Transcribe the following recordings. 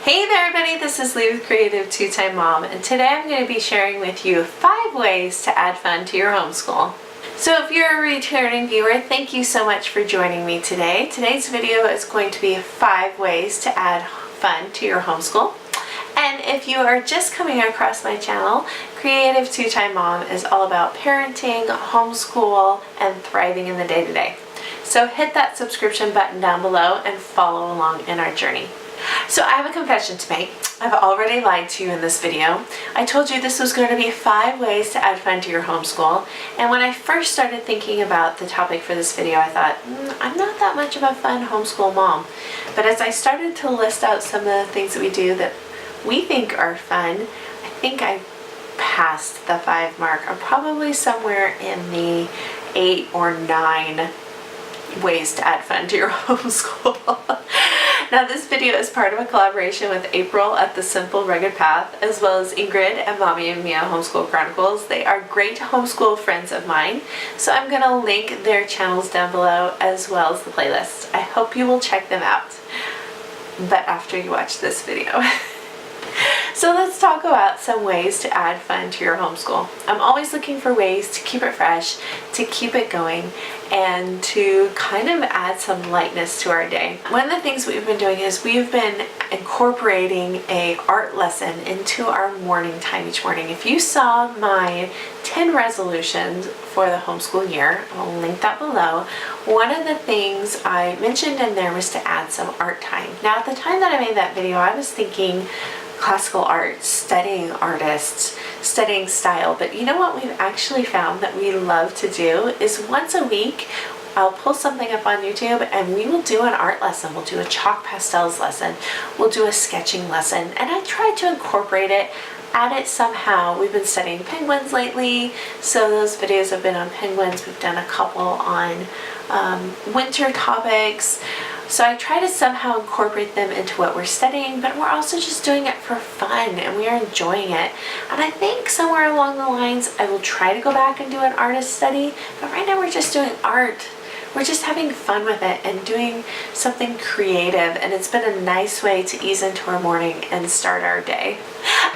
Hey there everybody, this is Lee with Creative2xmom, and today I'm going to be sharing with you 5 ways to add fun to your homeschool. So if you're a returning viewer, thank you so much for joining me today. Today's video is going to be 5 ways to add fun to your homeschool. And if you are just coming across my channel, Creative2xmom is all about parenting, homeschool, and thriving in the day-to-day. So hit that subscription button down below and follow along in our journey. So I have a confession to make. I've already lied to you in this video. I told you this was going to be 5 ways to add fun to your homeschool. And when I first started thinking about the topic for this video, I thought, I'm not that much of a fun homeschool mom. But as I started to list out some of the things that we do that we think are fun, I think I passed the 5 mark. I'm probably somewhere in the 8 or 9 ways to add fun to your homeschool. Now this video is part of a collaboration with April at The Simple Rugged Path, as well as Ingrid and Mommy and Mia Homeschool Chronicles. They are great homeschool friends of mine, so I'm going to link their channels down below as well as the playlist. I hope you will check them out, but after you watch this video. So let's talk about some ways to add fun to your homeschool. I'm always looking for ways to keep it fresh, to keep it going, and to kind of add some lightness to our day. One of the things we've been doing is we've been incorporating an art lesson into our morning time each morning. If you saw my 10 resolutions for the homeschool year, I'll link that below. One of the things I mentioned in there was to add some art time. Now at the time that I made that video, I was thinking classical art, studying artists, studying style, but you know what we've actually found that we love to do is once a week I'll pull something up on YouTube and we will do an art lesson. We'll do a chalk pastels lesson, we'll do a sketching lesson, and I try to incorporate it, add it somehow. We've been studying penguins lately, so those videos have been on penguins. We've done a couple on winter topics. So I try to somehow incorporate them into what we're studying, but we're also just doing it for fun and we are enjoying it. And I think somewhere along the lines I will try to go back and do an artist study, but right now we're just doing art. We're just having fun with it and doing something creative, and it's been a nice way to ease into our morning and start our day.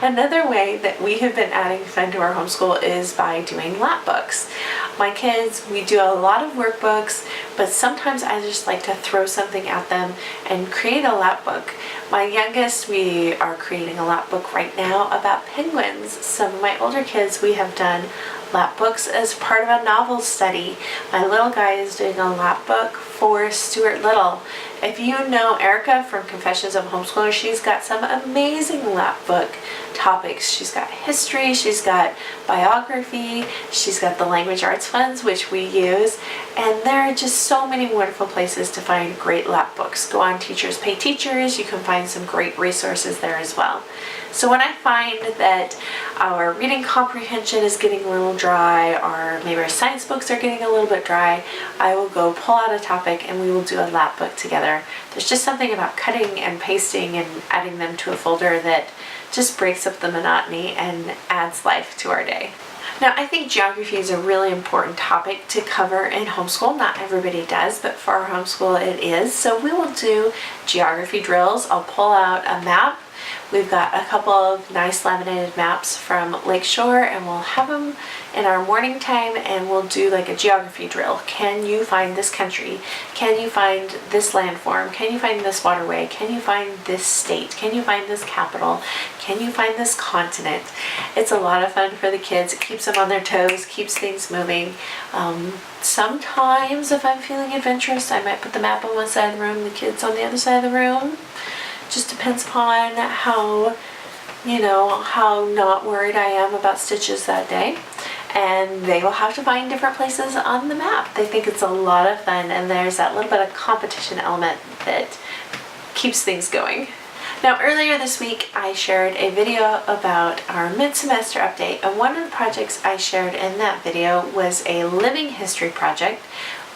Another way that we have been adding fun to our homeschool is by doing lap books. My kids, we do a lot of workbooks, but sometimes I just like to throw something at them and create a lap book. My youngest, we are creating a lap book right now about penguins. Some of my older kids, we have done lap books as part of a novel study. My little guy is doing a lap book for Stuart Little. If you know Erica from Confessions of a Homeschooler, she's got some amazing lap book topics. She's got history, she's got biography, she's got the language arts funds, which we use, and there are just so many wonderful places to find great lap books. Go on Teachers Pay Teachers, you can find some great resources there as well. So when I find that our reading comprehension is getting a little dry, or maybe our science books are getting a little bit dry, I will go pull out a topic and we will do a lap book together. There's just something about cutting and pasting and adding them to a folder that just breaks up the monotony and adds life to our day. Now, I think geography is a really important topic to cover in homeschool. Not everybody does, but for our homeschool it is. So we will do geography drills. I'll pull out a map. We've got a couple of nice laminated maps from Lakeshore, and we'll have them in our morning time, and we'll do like a geography drill. Can you find this country? Can you find this landform? Can you find this waterway? Can you find this state? Can you find this capital? Can you find this continent? It's a lot of fun for the kids. It keeps them on their toes, keeps things moving. Sometimes if I'm feeling adventurous, I might put the map on one side of the room, the kids on the other side of the room. Just depends upon how not worried I am about stitches that day. And they will have to find different places on the map. They think it's a lot of fun, and there's that little bit of competition element that keeps things going. Now earlier this week I shared a video about our mid-semester update, and one of the projects I shared in that video was a living history project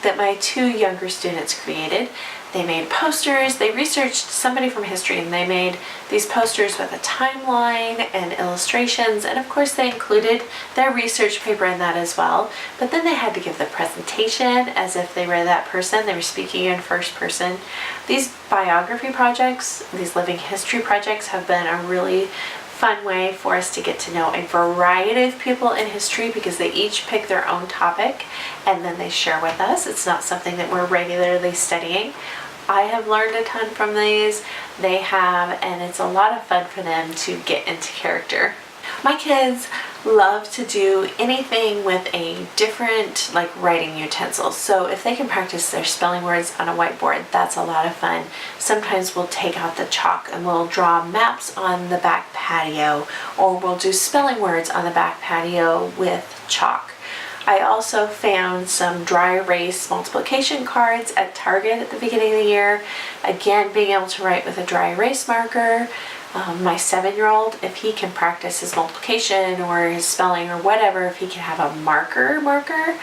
that my 2 younger students created. They made posters. They researched somebody from history, and they made these posters with a timeline and illustrations, and of course they included their research paper in that as well. But then they had to give the presentation as if they were that person. They were speaking in first person. These biography projects, these living history projects, have been a really fun way for us to get to know a variety of people in history, because they each pick their own topic and then they share with us. It's not something that we're regularly studying. I have learned a ton from these. They have, and it's a lot of fun for them to get into character. My kids love to do anything with a different, like, writing utensils. So if they can practice their spelling words on a whiteboard, that's a lot of fun. Sometimes we'll take out the chalk and we'll draw maps on the back patio, or we'll do spelling words on the back patio with chalk. I also found some dry erase multiplication cards at Target at the beginning of the year. Again, being able to write with a dry erase marker. My 7-year-old, if he can practice his multiplication or his spelling or whatever, if he can have a marker,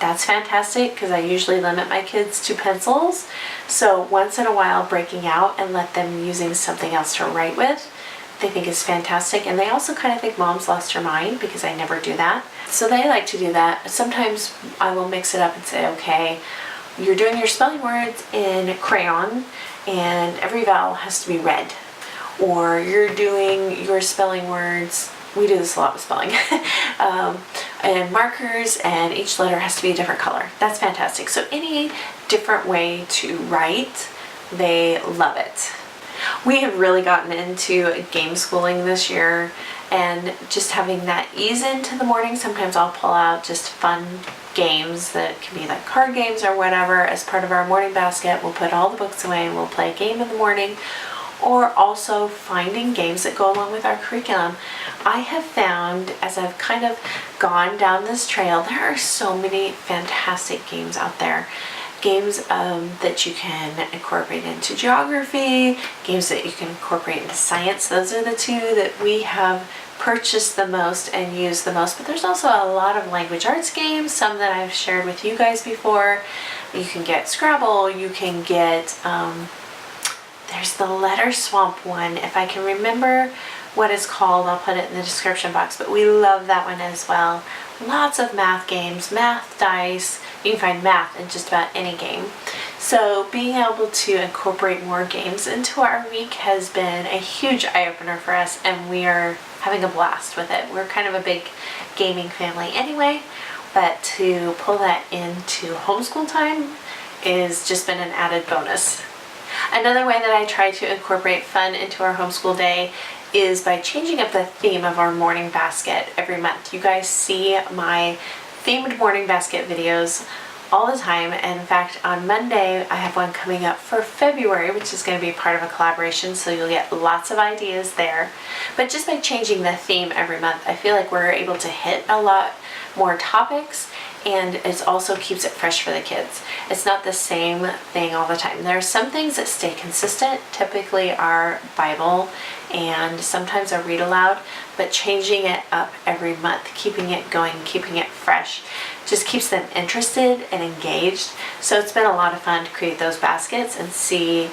that's fantastic, because I usually limit my kids to pencils. So once in a while, breaking out and let them using something else to write with, they think is fantastic. And they also kind of think Mom's lost her mind, because I never do that. So they like to do that. Sometimes I will mix it up and say, okay, you're doing your spelling words in crayon and every vowel has to be red. Or you're doing your spelling words, we do this a lot with spelling, and markers, and each letter has to be a different color. That's fantastic. So any different way to write, they love it. We have really gotten into game schooling this year, and just having that ease into the morning. Sometimes I'll pull out just fun games that can be like card games or whatever as part of our morning basket. We'll put all the books away and we'll play a game in the morning. Or also finding games that go along with our curriculum. I have found, as I've kind of gone down this trail, there are so many fantastic games out there. Games that you can incorporate into geography, games that you can incorporate into science. Those are the two that we have purchased the most and used the most. But there's also a lot of language arts games, some that I've shared with you guys before. You can get Scrabble, you can get there's the Letter Swamp one. If I can remember what it's called, I'll put it in the description box, but we love that one as well. Lots of math games, math dice. You can find math in just about any game. So being able to incorporate more games into our week has been a huge eye-opener for us, and we are having a blast with it. We're kind of a big gaming family anyway, but to pull that into homeschool time is just been an added bonus. Another way that I try to incorporate fun into our homeschool day is by changing up the theme of our morning basket every month. You guys see my themed morning basket videos all the time, and in fact on Monday I have one coming up for February, which is going to be part of a collaboration, so you'll get lots of ideas there. But just by changing the theme every month, I feel like we're able to hit a lot more topics, and it also keeps it fresh for the kids. It's not the same thing all the time. There are some things that stay consistent, typically our Bible and sometimes a read aloud, but changing it up every month, keeping it going, keeping it fresh, just keeps them interested and engaged. So it's been a lot of fun to create those baskets and see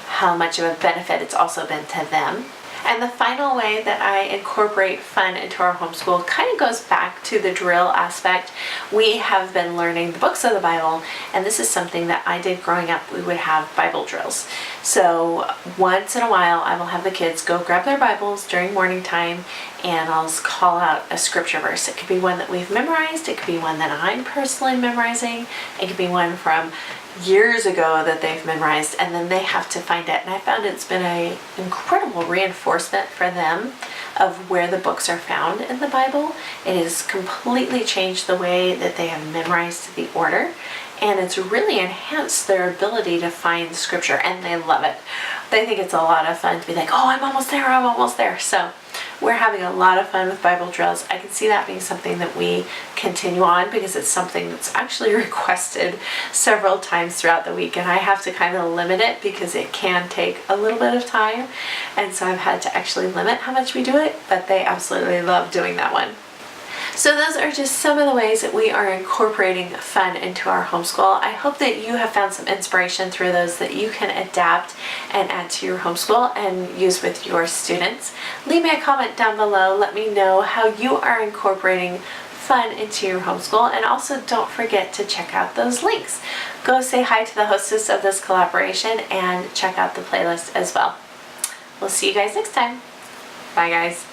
how much of a benefit it's also been to them. And the final way that I incorporate fun into our homeschool kind of goes back to the drill aspect. We have been learning the books of the Bible, and this is something that I did growing up. We would have Bible drills. So once in a while, I will have the kids go grab their Bibles during morning time, and I'll call out a scripture verse. It could be one that we've memorized. It could be one that I'm personally memorizing. It could be one from years ago that they've memorized, and then they have to find it. And I found it's been an incredible reinforcement for them of where the books are found in the Bible. It has completely changed the way that they have memorized the order, and it's really enhanced their ability to find scripture, and they love it. They think it's a lot of fun to be like, oh, I'm almost there, I'm almost there. So we're having a lot of fun with Bible drills. I can see that being something that we continue on, because it's something that's actually requested several times throughout the week, and I have to kind of limit it because it can take a little bit of time, and so I've had to actually limit how much we do it, but they absolutely love doing that one. So those are just some of the ways that we are incorporating fun into our homeschool. I hope that you have found some inspiration through those that you can adapt and add to your homeschool and use with your students. Leave me a comment down below. Let me know how you are incorporating fun into your homeschool, and also don't forget to check out those links. Go say hi to the hostess of this collaboration and check out the playlist as well. We'll see you guys next time. Bye guys.